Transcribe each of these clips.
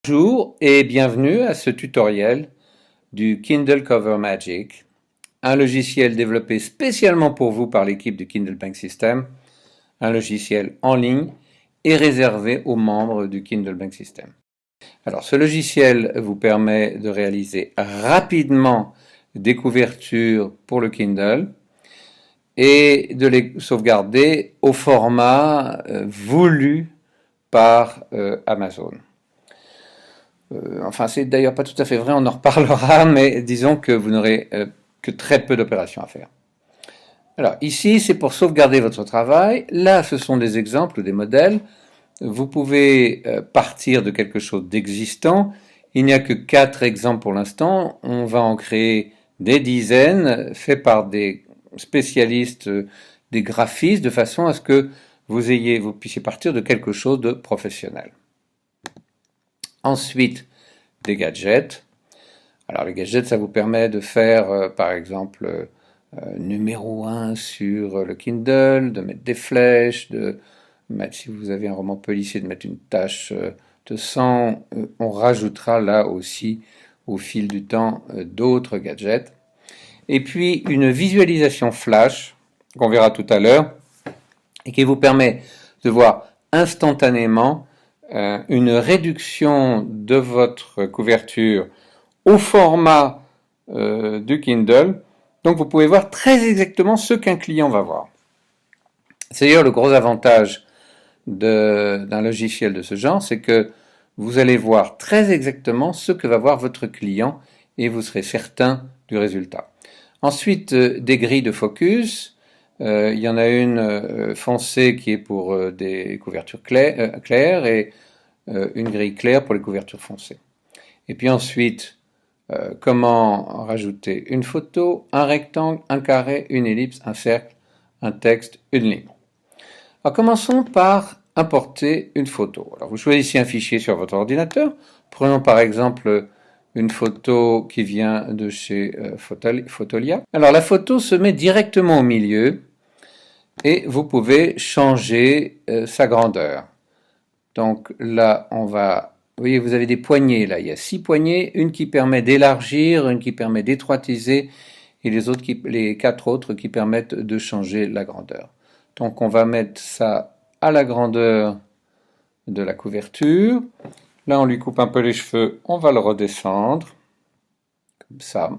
Bonjour et bienvenue à ce tutoriel du Kindle Cover Magic, un logiciel développé spécialement pour vous par l'équipe du Kindle Bank System, un logiciel en ligne et réservé aux membres du Kindle Bank System. Alors ce logiciel vous permet de réaliser rapidement des couvertures pour le Kindle et de les sauvegarder au format voulu par Amazon. Enfin, c'est d'ailleurs pas tout à fait vrai, on en reparlera, mais disons que vous n'aurez que très peu d'opérations à faire. Alors ici, c'est pour sauvegarder votre travail. Là, ce sont des exemples, des modèles. Vous pouvez partir de quelque chose d'existant. Il n'y a que 4 exemples pour l'instant. On va en créer des dizaines, faits par des spécialistes, des graphistes, de façon à ce que vous puissiez partir de quelque chose de professionnel. Ensuite, des gadgets. Alors les gadgets, ça vous permet de faire, par exemple, numéro 1 sur le Kindle, de mettre des flèches, de mettre, si vous avez un roman policier, de mettre une tache de sang. On rajoutera là aussi, au fil du temps, d'autres gadgets. Et puis, une visualisation flash, qu'on verra tout à l'heure, et qui vous permet de voir instantanément une réduction de votre couverture au format du Kindle. Donc vous pouvez voir très exactement ce qu'un client va voir. C'est d'ailleurs le gros avantage d'un logiciel de ce genre, c'est que vous allez voir très exactement ce que va voir votre client et vous serez certain du résultat. Ensuite, des grilles de focus. Il y en a une foncée qui est pour des couvertures claires et une grille claire pour les couvertures foncées. Et puis ensuite, comment rajouter une photo, un rectangle, un carré, une ellipse, un cercle, un texte, une ligne. Alors commençons par importer une photo. Alors vous choisissez un fichier sur votre ordinateur. Prenons par exemple une photo qui vient de chez Fotolia. Alors la photo se met directement au milieu et vous pouvez changer sa grandeur. Donc là, vous voyez, vous avez des poignées là. Il y a 6 poignées, une qui permet d'élargir, une qui permet d'étroitiser, et les 4 autres qui permettent de changer la grandeur. Donc on va mettre ça à la grandeur de la couverture. Là, on lui coupe un peu les cheveux, on va le redescendre, comme ça.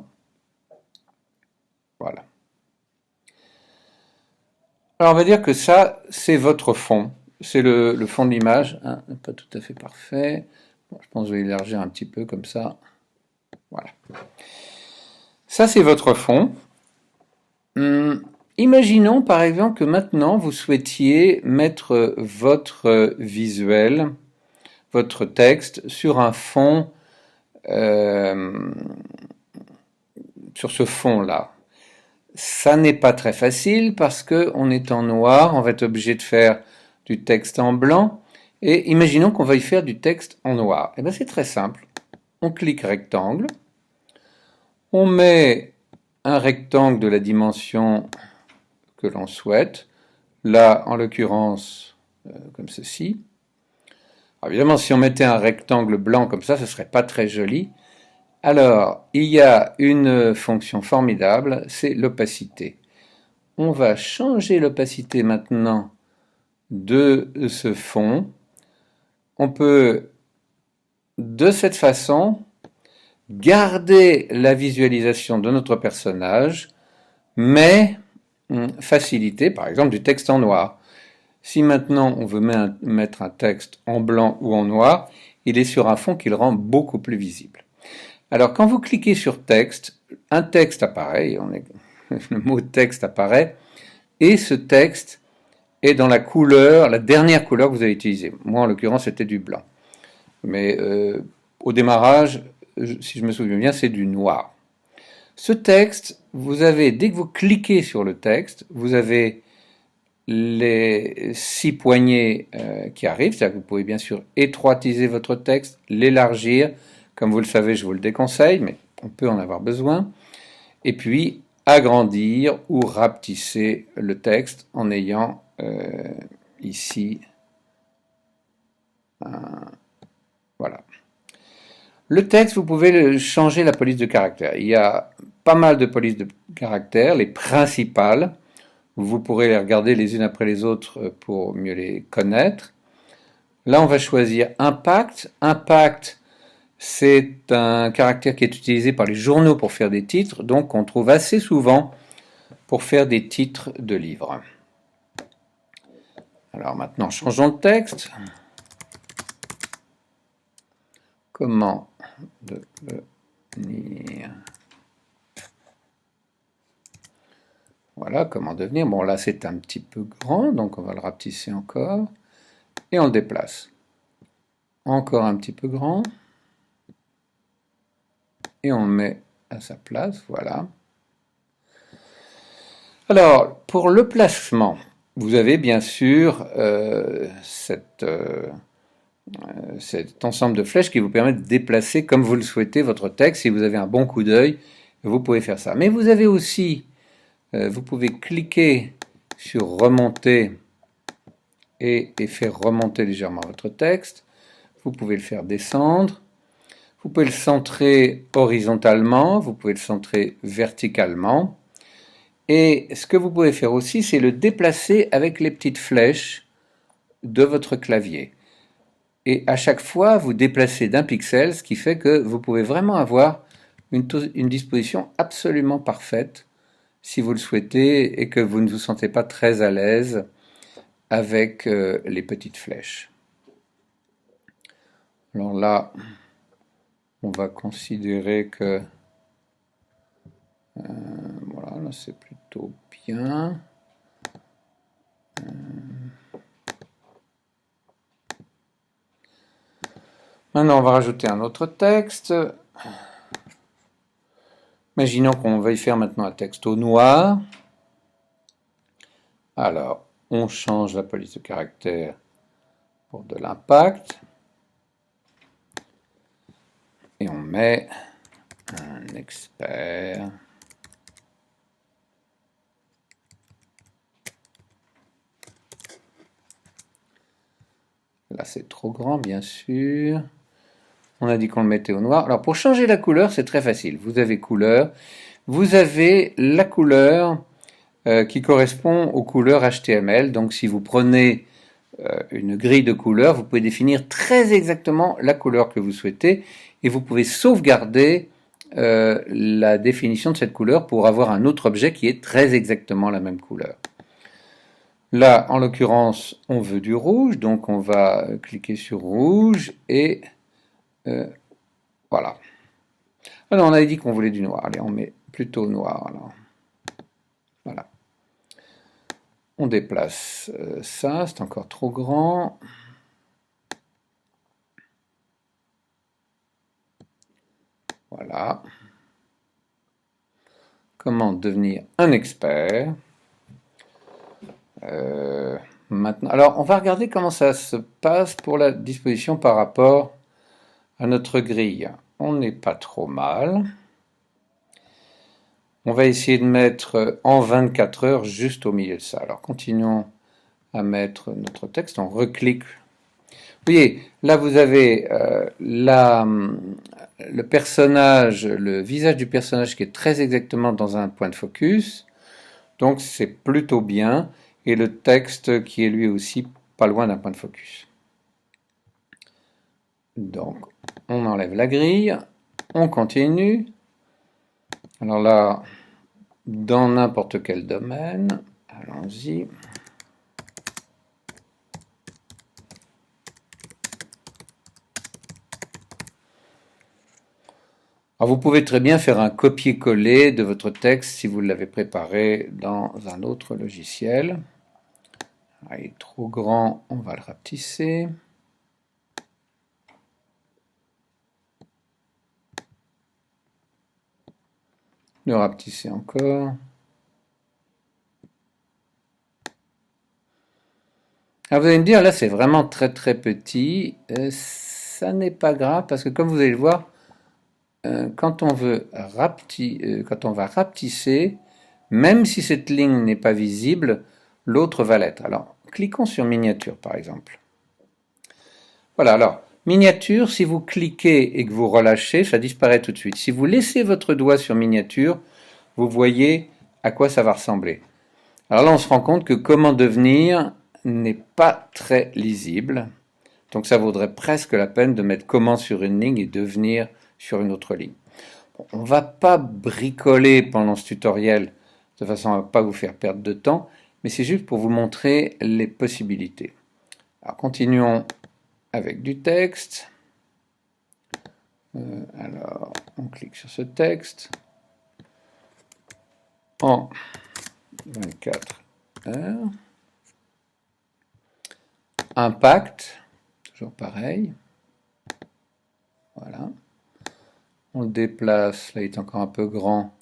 Voilà. Alors on va dire que ça, c'est votre fond. C'est le fond de l'image, hein, pas tout à fait parfait. Bon, je pense que je vais élargir un petit peu comme ça. Voilà. Ça, c'est votre fond. Imaginons par exemple que maintenant vous souhaitiez mettre votre visuel, votre texte sur un fond, sur ce fond-là. Ça n'est pas très facile parce qu'on est en noir, on va être obligé de faire du texte en blanc. Et imaginons qu'on veuille faire du texte en noir. Et bien c'est très simple. On clique rectangle. On met un rectangle de la dimension que l'on souhaite. Là, en l'occurrence, comme ceci. Alors, évidemment, si on mettait un rectangle blanc comme ça, ce ne serait pas très joli. Alors, il y a une fonction formidable, c'est l'opacité. On va changer l'opacité maintenant de ce fond. On peut, de cette façon, garder la visualisation de notre personnage, mais faciliter, par exemple, du texte en noir. Si maintenant on veut mettre un texte en blanc ou en noir, il est sur un fond qui le rend beaucoup plus visible. Alors quand vous cliquez sur texte, un texte apparaît, le mot texte apparaît, et ce texte est dans la couleur, la dernière couleur que vous avez utilisée. Moi en l'occurrence c'était du blanc. Mais au démarrage, si je me souviens bien, c'est du noir. Ce texte, dès que vous cliquez sur le texte, vous avez les 6 poignées qui arrivent, c'est-à-dire que vous pouvez bien sûr étroitiser votre texte, l'élargir, comme vous le savez, je vous le déconseille, mais on peut en avoir besoin, et puis agrandir ou rapetisser le texte en ayant ici voilà. Le texte, vous pouvez changer la police de caractère. Il y a pas mal de polices de caractère, les principales. Vous pourrez les regarder les unes après les autres pour mieux les connaître. Là, on va choisir impact. Impact, c'est un caractère qui est utilisé par les journaux pour faire des titres, donc on trouve assez souvent pour faire des titres de livres. Alors maintenant, changeons de texte. Comment devenir... Voilà, comment devenir. Bon, là, c'est un petit peu grand, donc on va le rapetisser encore. Et on le déplace. Encore un petit peu grand. Et on le met à sa place, voilà. Alors, pour le placement, vous avez bien sûr cet ensemble de flèches qui vous permet de déplacer comme vous le souhaitez votre texte. Si vous avez un bon coup d'œil, vous pouvez faire ça. Mais vous avez aussi, vous pouvez cliquer sur remonter et faire remonter légèrement votre texte. Vous pouvez le faire descendre. Vous pouvez le centrer horizontalement, vous pouvez le centrer verticalement. Et ce que vous pouvez faire aussi, c'est le déplacer avec les petites flèches de votre clavier. Et à chaque fois, vous déplacez d'un pixel, ce qui fait que vous pouvez vraiment avoir une disposition absolument parfaite si vous le souhaitez et que vous ne vous sentez pas très à l'aise avec les petites flèches. Alors là, on va considérer que voilà, là c'est plutôt bien. Maintenant, on va rajouter un autre texte. Imaginons qu'on veuille faire maintenant un texte au noir. Alors, on change la police de caractère pour de l'impact. Et on met un expert. Là, c'est trop grand, bien sûr. On a dit qu'on le mettait au noir. Alors, pour changer la couleur, c'est très facile. Vous avez couleur. Vous avez la couleur qui correspond aux couleurs HTML. Donc, si vous prenez une grille de couleurs, vous pouvez définir très exactement la couleur que vous souhaitez et vous pouvez sauvegarder la définition de cette couleur pour avoir un autre objet qui est très exactement la même couleur. Là, en l'occurrence, on veut du rouge, donc on va cliquer sur rouge et voilà. Alors, on avait dit qu'on voulait du noir. Allez, on met plutôt noir. Alors. Voilà. On déplace ça, c'est encore trop grand. Voilà. Comment devenir un expert. Maintenant, alors, on va regarder comment ça se passe pour la disposition par rapport à notre grille. On n'est pas trop mal. On va essayer de mettre en 24 heures juste au milieu de ça. Alors, continuons à mettre notre texte. On reclique. Vous voyez, là, vous avez le personnage, le visage du personnage qui est très exactement dans un point de focus. Donc, c'est plutôt bien. Et le texte qui est lui aussi pas loin d'un point de focus. Donc, on enlève la grille, on continue. Alors là, dans n'importe quel domaine, allons-y. Alors vous pouvez très bien faire un copier-coller de votre texte si vous l'avez préparé dans un autre logiciel. Il est trop grand, on va le rapetisser. Le rapetisser encore. Alors vous allez me dire, là c'est vraiment très très petit. Ça n'est pas grave parce que comme vous allez le voir, quand on va rapetisser, même si cette ligne n'est pas visible, l'autre va l'être. Alors, cliquons sur miniature par exemple. Voilà, alors, Miniature, si vous cliquez et que vous relâchez, ça disparaît tout de suite. Si vous laissez votre doigt sur miniature, vous voyez à quoi ça va ressembler. Alors là, on se rend compte que comment devenir n'est pas très lisible. Donc ça vaudrait presque la peine de mettre comment sur une ligne et devenir sur une autre ligne. On ne va pas bricoler pendant ce tutoriel de façon à ne pas vous faire perdre de temps, mais c'est juste pour vous montrer les possibilités. Alors continuons avec du texte. Alors on clique sur ce texte. En 24 heures. Impact, toujours pareil. Voilà. On le déplace, là il est encore un peu grand.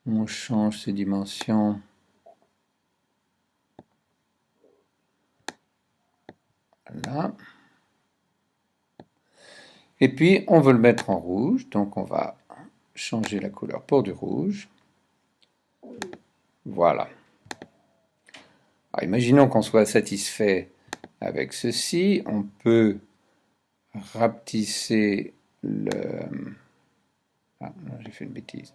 On change ses dimensions. Voilà. Et puis on veut le mettre en rouge, donc on va changer la couleur pour du rouge. Voilà. Alors, imaginons qu'on soit satisfait avec ceci. On peut rapetisser le... Ah, j'ai fait une bêtise.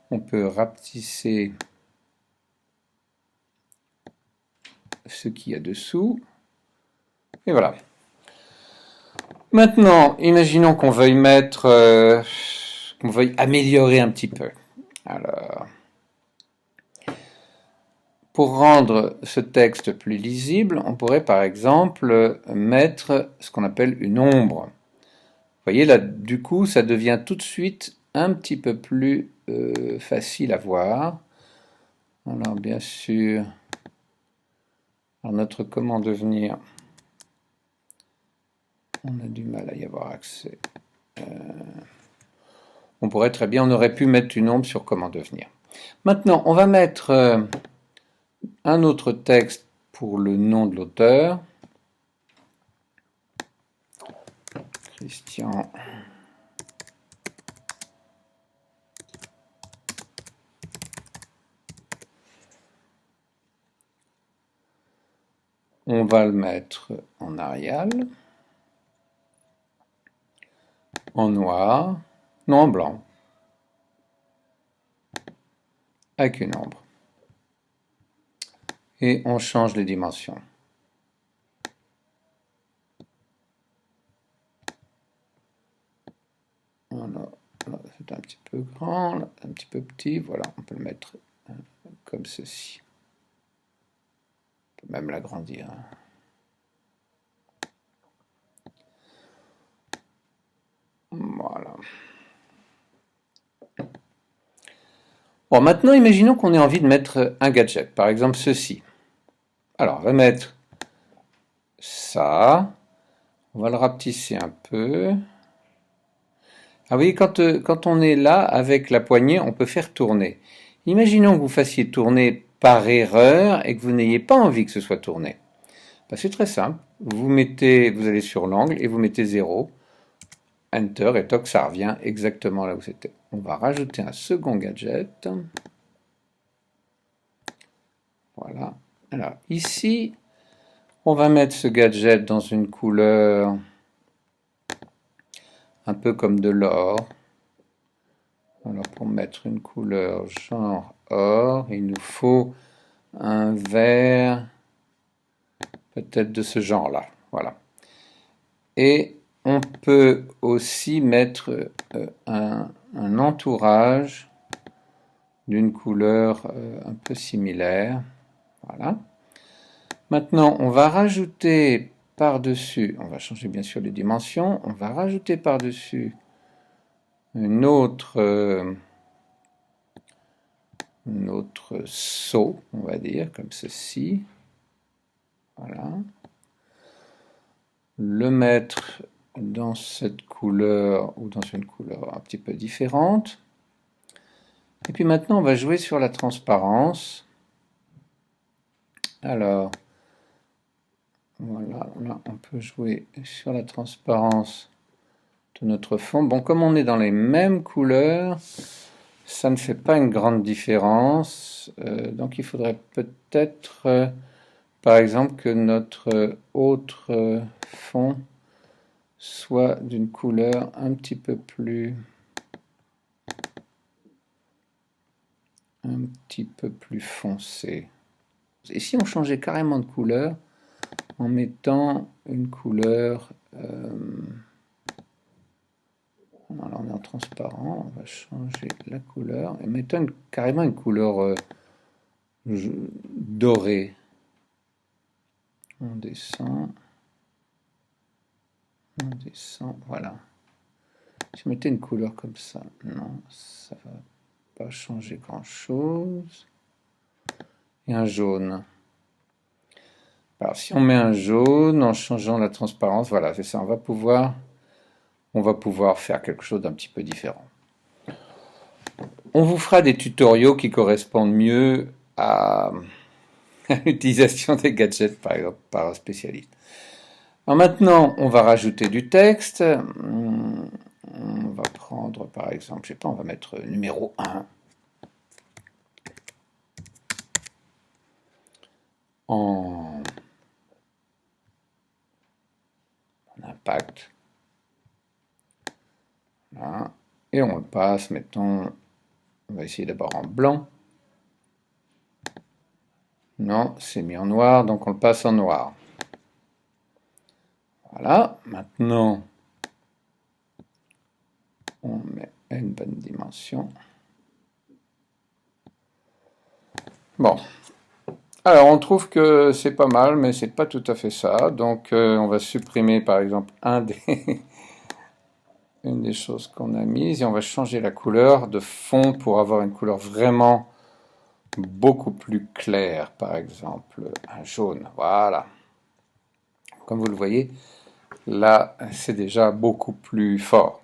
On peut rapetisser ce qu'il y a dessous. Et voilà. Maintenant, imaginons qu'on veuille mettre... qu'on veuille améliorer un petit peu. Alors... Pour rendre ce texte plus lisible, on pourrait par exemple mettre ce qu'on appelle une ombre. Vous voyez là, du coup, ça devient tout de suite un petit peu plus facile à voir. Alors bien sûr, dans notre comment devenir, on a du mal à y avoir accès. On pourrait très bien, on aurait pu mettre une ombre sur comment devenir. Maintenant, on va mettre un autre texte pour le nom de l'auteur. Christian. On va le mettre en Arial, en noir, non en blanc, avec une ombre. Et on change les dimensions. Voilà, là, c'est un petit peu grand, là, un petit peu petit, voilà, on peut le mettre comme ceci. On peut même l'agrandir. Voilà. Bon, maintenant, imaginons qu'on ait envie de mettre un gadget, par exemple ceci. Alors, on va mettre ça, on va le rapetisser un peu. Ah oui, quand on est là, avec la poignée, on peut faire tourner. Imaginons que vous fassiez tourner par erreur et que vous n'ayez pas envie que ce soit tourné. Ben, c'est très simple. Vous allez sur l'angle et vous mettez 0. Enter et toc, ça revient exactement là où c'était. On va rajouter un second gadget. Voilà. Alors ici, on va mettre ce gadget dans une couleur un peu comme de l'or. Alors pour mettre une couleur genre or, il nous faut un vert peut-être de ce genre-là. Voilà. Et on peut aussi mettre un entourage d'une couleur un peu similaire. Voilà. Maintenant, on va rajouter par-dessus, on va changer bien sûr les dimensions, on va rajouter par-dessus une autre saut, on va dire, comme ceci. Voilà. Le mettre dans cette couleur ou dans une couleur un petit peu différente. Et puis maintenant, on va jouer sur la transparence. Alors, voilà, là, on peut jouer sur la transparence de notre fond. Bon, comme on est dans les mêmes couleurs, ça ne fait pas une grande différence. Donc, il faudrait peut-être, par exemple, que notre autre fond soit d'une couleur un petit peu plus foncée. Et si on changeait carrément de couleur en mettant une couleur, alors on est en transparent, on va changer la couleur et mettons carrément une couleur dorée. On descend, voilà. Si je mettais une couleur comme ça, non, ça va pas changer grand chose. Et un jaune. Alors si on met un jaune en changeant la transparence, voilà, c'est ça, on va pouvoir faire quelque chose d'un petit peu différent. On vous fera des tutoriaux qui correspondent mieux à l'utilisation des gadgets, par exemple, par un spécialiste. Alors maintenant, on va rajouter du texte. On va prendre, par exemple, je sais pas, on va mettre numéro 1. En impact. Voilà. Et on le passe, mettons, on va essayer d'abord en blanc. Non, c'est mis en noir, donc on le passe en noir. Voilà, maintenant, on met une bonne dimension. Bon, alors on trouve que c'est pas mal, mais c'est pas tout à fait ça. Donc on va supprimer par exemple une des choses qu'on a mises et on va changer la couleur de fond pour avoir une couleur vraiment beaucoup plus claire. Par exemple, un jaune. Voilà. Comme vous le voyez, là c'est déjà beaucoup plus fort.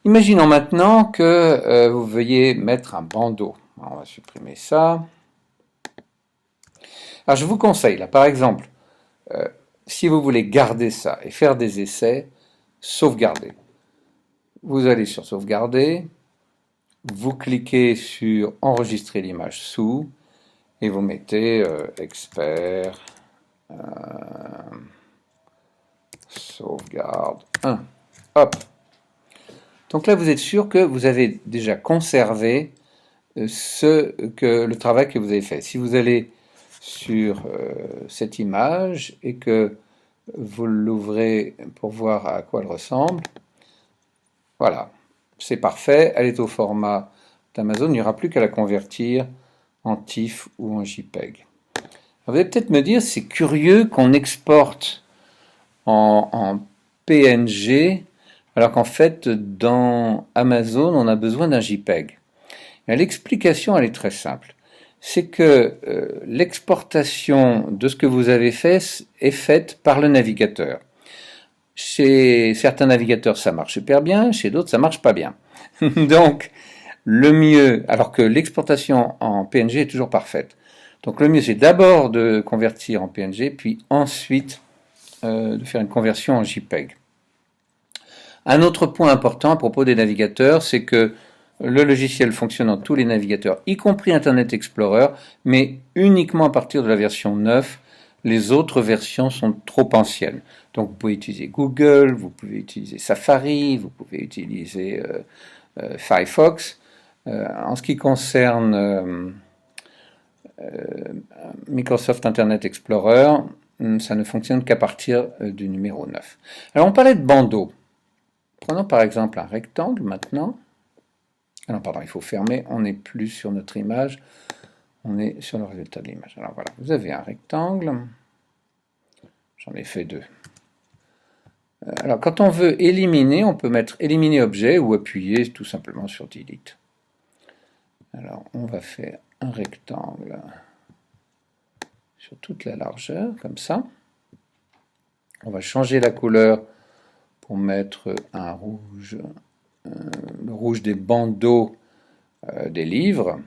Imaginons maintenant que vous veuillez mettre un bandeau. Alors, on va supprimer ça. Alors je vous conseille, là, par exemple, si vous voulez garder ça et faire des essais, sauvegarder. Vous allez sur sauvegarder, vous cliquez sur enregistrer l'image sous et vous mettez expert sauvegarde 1. Hop. Donc là, vous êtes sûr que vous avez déjà conservé le travail que vous avez fait. Si vous allez sur cette image et que vous l'ouvrez pour voir à quoi elle ressemble, voilà, c'est parfait, elle est au format d'Amazon, il n'y aura plus qu'à la convertir en TIFF ou en JPEG. Vous allez peut-être me dire, c'est curieux qu'on exporte en PNG, alors qu'en fait, dans Amazon, on a besoin d'un JPEG. L'explication, elle est très simple. C'est que l'exportation de ce que vous avez fait est faite par le navigateur. Chez certains navigateurs, ça marche super bien, chez d'autres, ça marche pas bien. Donc, le mieux, alors que l'exportation en PNG est toujours parfaite. Donc, le mieux, c'est d'abord de convertir en PNG, puis ensuite de faire une conversion en JPEG. Un autre point important à propos des navigateurs, c'est que le logiciel fonctionne dans tous les navigateurs, y compris Internet Explorer, mais uniquement à partir de la version 9. Les autres versions sont trop anciennes. Donc vous pouvez utiliser Google, vous pouvez utiliser Safari, vous pouvez utiliser Firefox. En ce qui concerne Microsoft Internet Explorer, ça ne fonctionne qu'à partir du numéro 9. Alors on parlait de bandeaux. Prenons par exemple un rectangle maintenant. Alors pardon, il faut fermer, on n'est plus sur notre image, on est sur le résultat de l'image. Alors voilà, vous avez un rectangle, j'en ai fait deux. Alors quand on veut éliminer, on peut mettre éliminer objet ou appuyer tout simplement sur delete. Alors on va faire un rectangle sur toute la largeur, comme ça. On va changer la couleur pour mettre un rouge, le rouge des bandeaux des livres.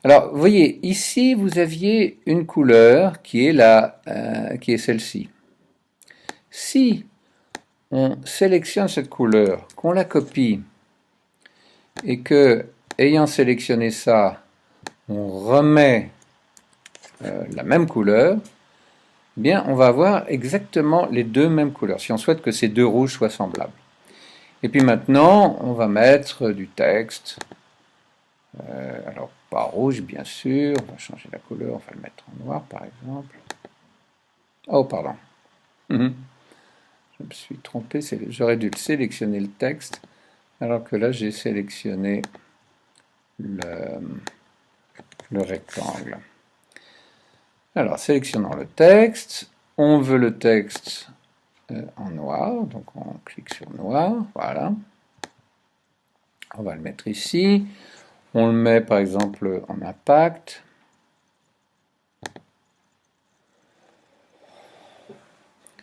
Alors, vous voyez, ici, vous aviez une couleur qui est celle-ci. Si on sélectionne cette couleur, qu'on la copie, et que, ayant sélectionné ça, on remet la même couleur, eh bien, on va avoir exactement les deux mêmes couleurs, si on souhaite que ces deux rouges soient semblables. Et puis maintenant, on va mettre du texte. Alors, pas rouge, bien sûr. On va changer la couleur, on va le mettre en noir, par exemple. Oh, pardon. Je me suis trompé, j'aurais dû sélectionner le texte, alors que là, j'ai sélectionné le rectangle. Alors, sélectionnons le texte. On veut le texte en noir, donc on clique sur noir, voilà. On va le mettre ici. On le met par exemple en impact.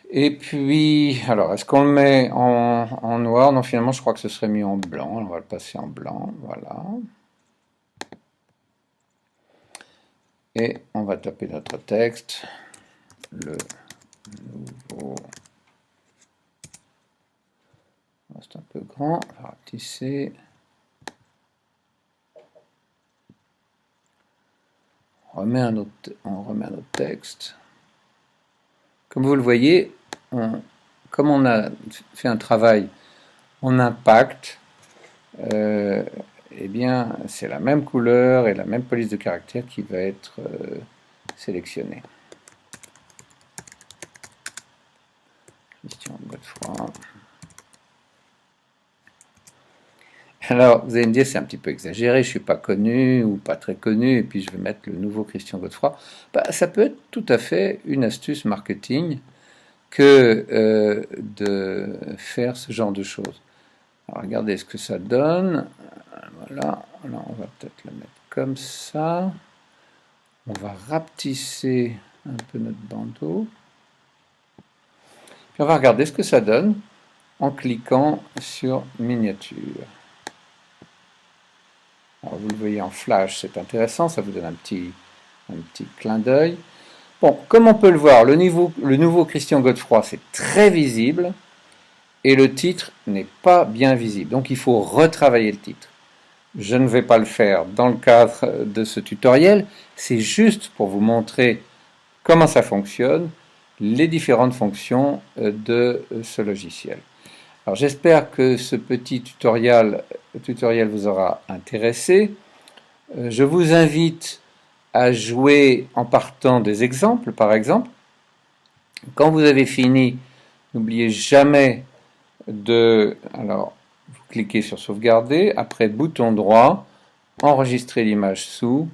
Et puis, alors, est-ce qu'on le met en noir? Non, finalement, je crois que ce serait mieux en blanc. Alors, on va le passer en blanc, voilà. Et on va taper notre texte. Le nouveau. C'est un peu grand. On va rapetisser. On remet un autre texte. Comme vous le voyez, comme on a fait un travail en impact, eh bien, c'est la même couleur et la même police de caractère qui va être sélectionnée. Christian Godefroy. Alors, vous allez me dire, c'est un petit peu exagéré, je ne suis pas connu ou pas très connu, et puis je vais mettre le nouveau Christian Godefroy. Bah, ça peut être tout à fait une astuce marketing que de faire ce genre de choses. Alors, regardez ce que ça donne. Voilà, alors on va peut-être le mettre comme ça. On va rapetisser un peu notre bandeau. Puis on va regarder ce que ça donne en cliquant sur miniature. Alors vous le voyez en flash, c'est intéressant, ça vous donne un petit clin d'œil. Bon, comme on peut le voir, le nouveau Christian Godefroy, c'est très visible, et le titre n'est pas bien visible. Donc il faut retravailler le titre. Je ne vais pas le faire dans le cadre de ce tutoriel, c'est juste pour vous montrer comment ça fonctionne, les différentes fonctions de ce logiciel. Alors j'espère que ce petit tutoriel vous aura intéressé. Je vous invite à jouer en partant des exemples, par exemple. Quand vous avez fini, n'oubliez jamais de... Alors, vous cliquez sur sauvegarder, après bouton droit, enregistrer l'image sous,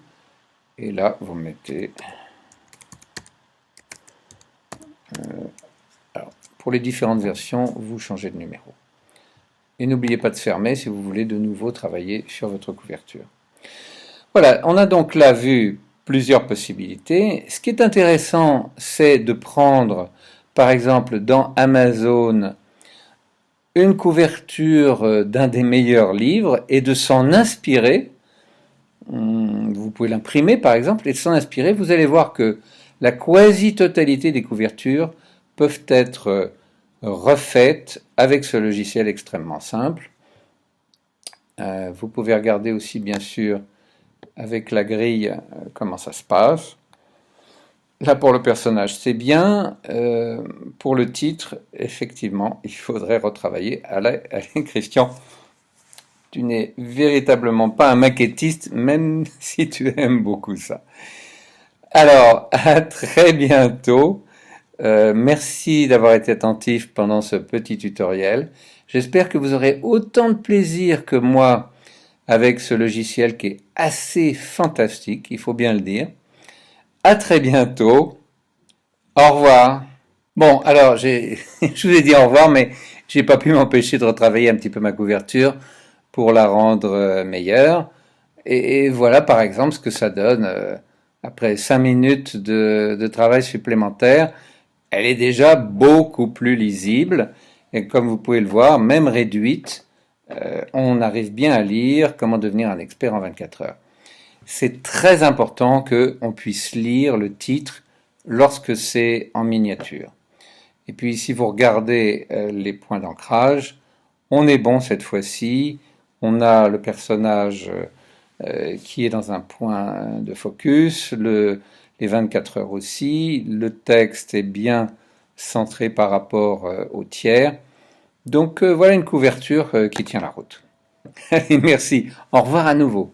et là, vous mettez... alors, pour les différentes versions, vous changez de numéro. Et n'oubliez pas de fermer si vous voulez de nouveau travailler sur votre couverture. Voilà, on a donc là vu plusieurs possibilités. Ce qui est intéressant, c'est de prendre, par exemple, dans Amazon, une couverture d'un des meilleurs livres et de s'en inspirer. Vous pouvez l'imprimer, par exemple, et de s'en inspirer. Vous allez voir que la quasi-totalité des couvertures peuvent être refaites avec ce logiciel extrêmement simple. Vous pouvez regarder aussi, bien sûr, avec la grille comment ça se passe. Là, pour le personnage, c'est bien. Pour le titre, effectivement, il faudrait retravailler. Allez, Christian, tu n'es véritablement pas un maquettiste, même si tu aimes beaucoup ça. Alors, à très bientôt. Merci d'avoir été attentif pendant ce petit tutoriel. J'espère que vous aurez autant de plaisir que moi avec ce logiciel qui est assez fantastique, il faut bien le dire. À très bientôt. Au revoir. Bon, alors, je vous ai dit au revoir, mais j'ai pas pu m'empêcher de retravailler un petit peu ma couverture pour la rendre meilleure. Et voilà, par exemple, ce que ça donne après 5 minutes de travail supplémentaire. Elle est déjà beaucoup plus lisible. Et comme vous pouvez le voir, même réduite, on arrive bien à lire Comment devenir un expert en 24 heures. C'est très important qu'on puisse lire le titre lorsque c'est en miniature. Et puis si vous regardez les points d'ancrage, on est bon cette fois-ci. On a le personnage qui est dans un point de focus, les et 24 heures aussi. Le texte est bien centré par rapport au tiers. Donc voilà une couverture qui tient la route. Allez, merci. Au revoir à nouveau.